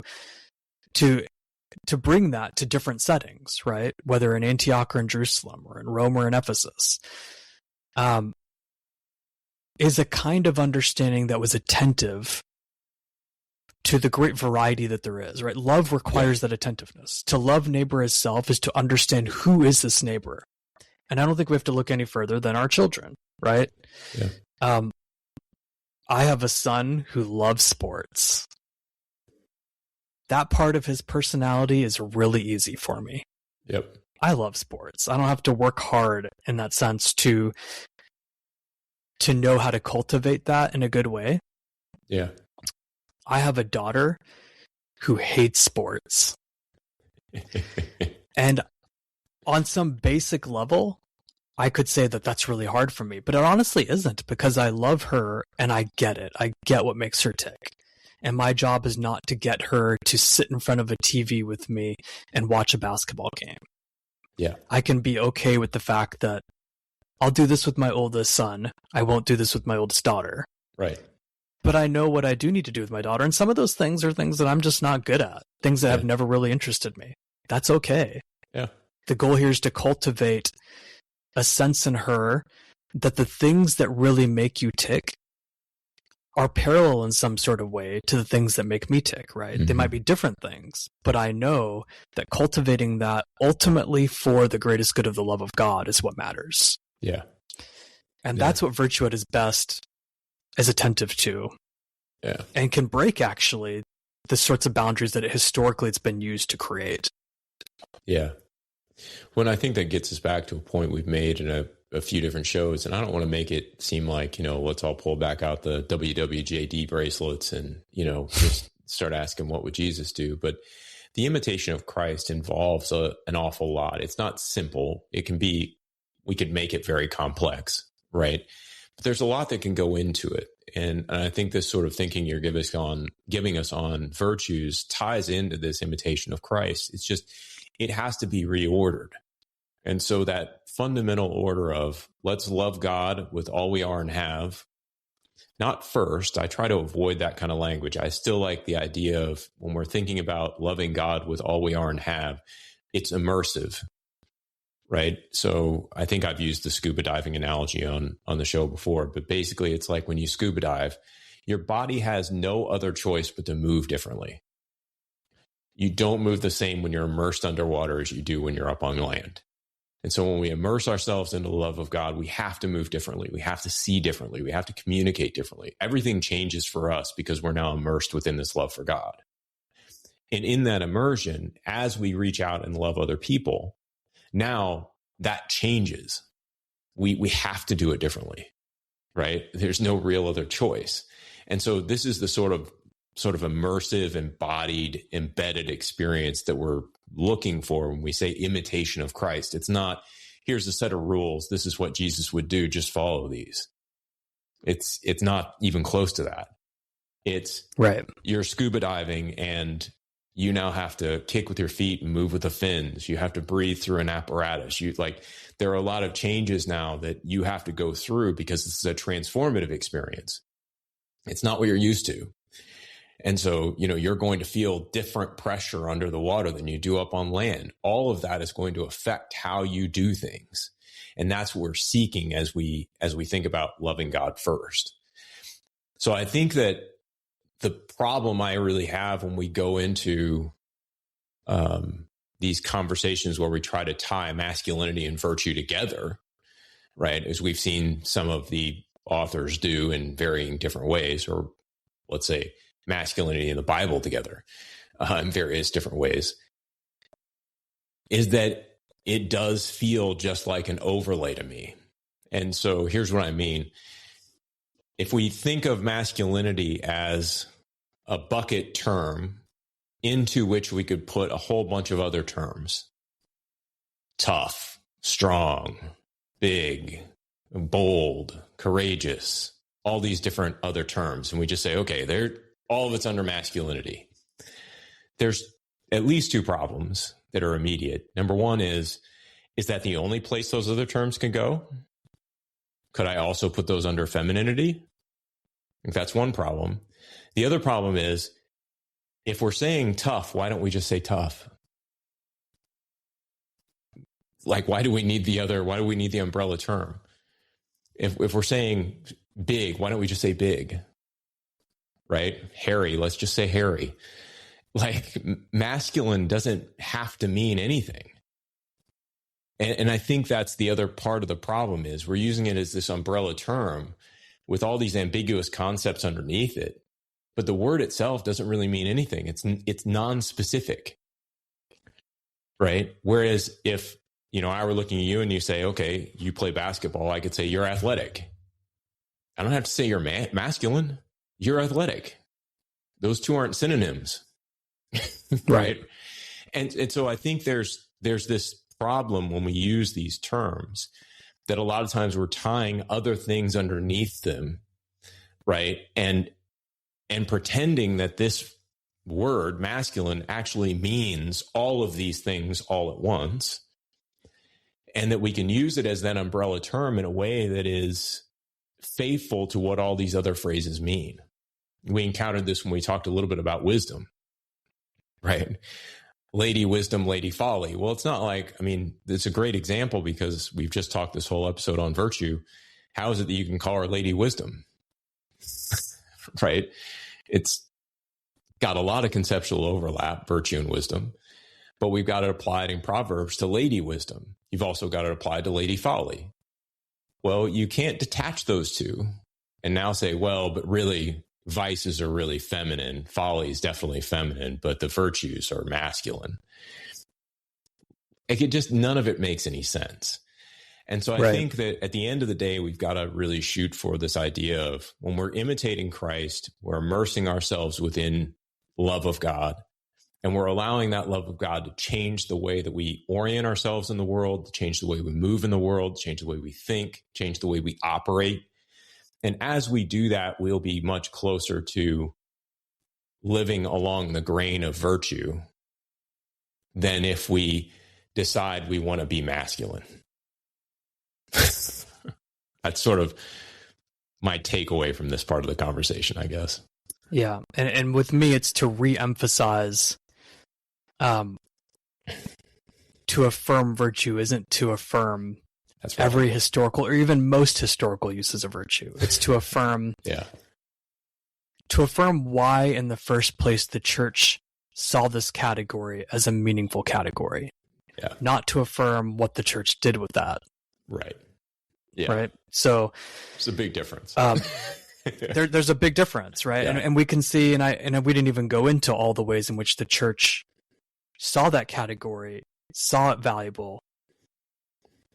bring that to different settings, right? Whether in Antioch or in Jerusalem or in Rome or in Ephesus, is a kind of understanding that was attentive to the great variety that there is, right? Love requires that attentiveness. To love neighbor as self is to understand who is this neighbor. And I don't think we have to look any further than our children, right? Yeah. I have a son who loves sports. That part of his personality is really easy for me. Yep. I love sports. I don't have to work hard in that sense to know how to cultivate that in a good way. Yeah. I have a daughter who hates sports. And on some basic level, I could say that that's really hard for me, but it honestly isn't, because I love her and I get it. I get what makes her tick. And my job is not to get her to sit in front of a TV with me and watch a basketball game. Yeah. I can be okay with the fact that I'll do this with my oldest son. I won't do this with my oldest daughter. Right. But I know what I do need to do with my daughter. And some of those things are things that I'm just not good at, things that have never really interested me. That's okay. Yeah. The goal here is to cultivate a sense in her that the things that really make you tick are parallel in some sort of way to the things that make me tick, right? Mm-hmm. They might be different things, but I know that cultivating that ultimately for the greatest good of the love of God is what matters. Yeah. And that's what virtue at its best is attentive to. Yeah. And can break, actually, the sorts of boundaries that historically it's been used to create. Yeah. Well, I think that gets us back to a point we've made in a few different shows, and I don't want to make it seem like, let's all pull back out the WWJD bracelets and, just start asking what would Jesus do. But the imitation of Christ involves an awful lot. It's not simple. We could make it very complex, right? But there's a lot that can go into it. And I think this sort of thinking you're giving us on virtues ties into this imitation of Christ. It's just, it has to be reordered. And so that fundamental order of let's love God with all we are and have, not first. I try to avoid that kind of language. I still like the idea of when we're thinking about loving God with all we are and have, it's immersive, right? So I think I've used the scuba diving analogy on the show before, but basically it's like when you scuba dive, your body has no other choice but to move differently. You don't move the same when you're immersed underwater as you do when you're up on land. And so when we immerse ourselves into the love of God, we have to move differently. We have to see differently. We have to communicate differently. Everything changes for us because we're now immersed within this love for God. And in that immersion, as we reach out and love other people, now that changes. We have to do it differently, right? There's no real other choice. And so this is the sort of immersive, embodied, embedded experience that we're looking for when we say imitation of Christ. It's not, here's a set of rules. This is what Jesus would do. Just follow these. It's not even close to that. It's right. You're scuba diving and you now have to kick with your feet and move with the fins. You have to breathe through an apparatus. There are a lot of changes now that you have to go through because this is a transformative experience. It's not what you're used to. And so, you're going to feel different pressure under the water than you do up on land. All of that is going to affect how you do things. And that's what we're seeking as we think about loving God first. So I think that the problem I really have when we go into these conversations where we try to tie masculinity and virtue together, right, as we've seen some of the authors do in varying different ways, or let's say masculinity and the Bible together in various different ways, is that it does feel just like an overlay to me. And so here's what I mean. If we think of masculinity as a bucket term into which we could put a whole bunch of other terms, tough, strong, big, bold, courageous, all these different other terms, and we just say, okay, all of it's under masculinity. There's at least two problems that are immediate. Number one is that the only place those other terms can go? Could I also put those under femininity? I think that's one problem. The other problem is, if we're saying tough, why don't we just say tough? Like, why do we need the umbrella term? If we're saying big, why don't we just say big? Right? Hairy, let's just say hairy. Like, masculine doesn't have to mean anything. And I think that's the other part of the problem is we're using it as this umbrella term with all these ambiguous concepts underneath it. But the word itself doesn't really mean anything. It's non-specific, right? Whereas if, I were looking at you and you say, okay, you play basketball, I could say you're athletic. I don't have to say you're masculine. You're athletic. Those two aren't synonyms, right? And so I think there's there's this problem when we use these terms that a lot of times we're tying other things underneath them, right? And pretending that this word masculine actually means all of these things all at once, and that we can use it as that umbrella term in a way that is faithful to what all these other phrases mean. We encountered this when we talked a little bit about wisdom, right? Lady wisdom, lady folly. Well, it's not like, I mean, it's a great example because we've just talked this whole episode on virtue. How is it that you can call her lady wisdom? Right? It's got a lot of conceptual overlap, virtue and wisdom, but we've got it applied in Proverbs to lady wisdom. You've also got it applied to lady folly. Well, you can't detach those two and now say, well, but really vices are really feminine. Folly is definitely feminine, but the virtues are masculine. None of it makes any sense. And so I think that at the end of the day, we've got to really shoot for this idea of when we're imitating Christ, we're immersing ourselves within love of God, and we're allowing that love of God to change the way that we orient ourselves in the world, to change the way we move in the world, change the way we think, change the way we operate. And as we do that, we'll be much closer to living along the grain of virtue than if we decide we want to be masculine. That's sort of my takeaway from this part of the conversation, I guess. Yeah. And with me, it's to reemphasize, to affirm virtue isn't to affirm every historical or even most historical uses of virtue. It's to affirm, to affirm why in the first place the church saw this category as a meaningful category, not to affirm what the church did with that. Right. Yeah. Right. So it's a big difference. There's a big difference, right? Yeah. And we can see, and we didn't even go into all the ways in which the church saw that category, saw it valuable,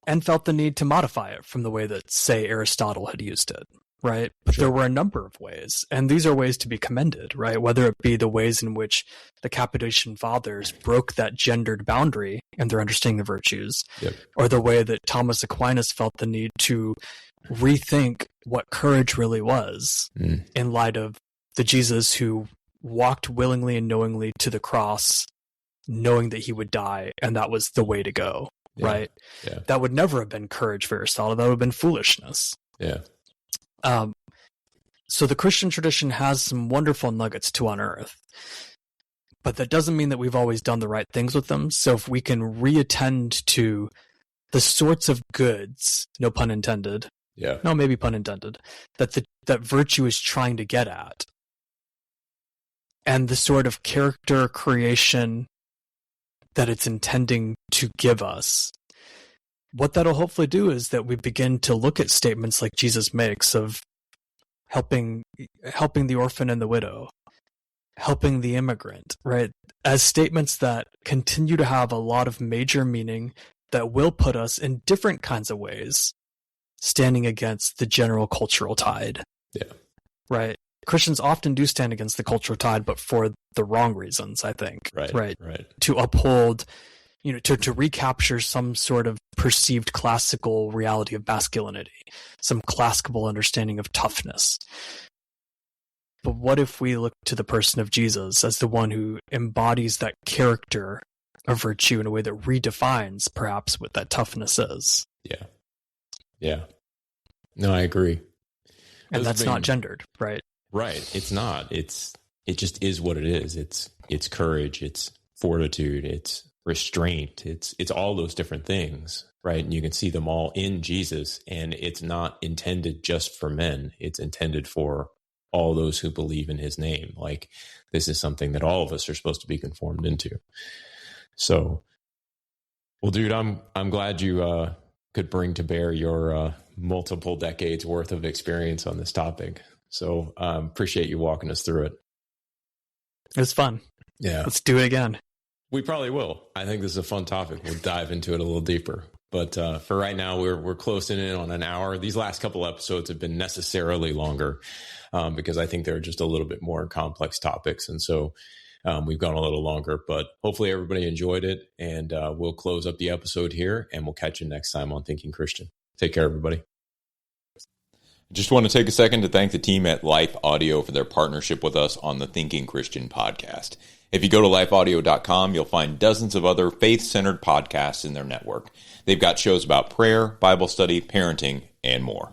and felt the need to modify it from the way that, say, Aristotle had used it, right? But there were a number of ways, and these are ways to be commended, right? Whether it be the ways in which the Cappadocian Fathers broke that gendered boundary in their understanding of virtues, or the way that Thomas Aquinas felt the need to rethink what courage really was in light of the Jesus who walked willingly and knowingly to the cross, knowing that he would die, and that was the way to go. Right? Yeah. That would never have been courage for Aristotle. That would have been foolishness. Yeah. So the Christian tradition has some wonderful nuggets to unearth, but that doesn't mean that we've always done the right things with them. So if we can reattend to the sorts of goods, no pun intended, no, maybe pun intended, that virtue is trying to get at, and the sort of character creation that it's intending to give us, what that'll hopefully do is that we begin to look at statements like Jesus makes of helping the orphan and the widow, helping the immigrant, right, as statements that continue to have a lot of major meaning that will put us in different kinds of ways standing against the general cultural tide. Right? Christians often do stand against the cultural tide, but for the wrong reasons, I think. Right. To uphold, to recapture some sort of perceived classical reality of masculinity, some classical understanding of toughness. But what if we look to the person of Jesus as the one who embodies that character of virtue in a way that redefines perhaps what that toughness is? Yeah. No, I agree. And that's not gendered, right? Right. It's not. It just is what it is. It's courage. It's fortitude. It's restraint. It's all those different things, right? And you can see them all in Jesus. And it's not intended just for men. It's intended for all those who believe in his name. Like, this is something that all of us are supposed to be conformed into. So, well, dude, I'm glad you could bring to bear your multiple decades worth of experience on this topic. So appreciate you walking us through it. It was fun. Yeah. Let's do it again. We probably will. I think this is a fun topic. We'll dive into it a little deeper. But for right now, we're closing in on an hour. These last couple episodes have been necessarily longer because I think they're just a little bit more complex topics. And so We've gone a little longer, but hopefully everybody enjoyed it. And we'll close up the episode here, and we'll catch you next time on Thinking Christian. Take care, everybody. Just want to take a second to thank the team at Life Audio for their partnership with us on the Thinking Christian podcast. If you go to lifeaudio.com, you'll find dozens of other faith-centered podcasts in their network. They've got shows about prayer, Bible study, parenting, and more.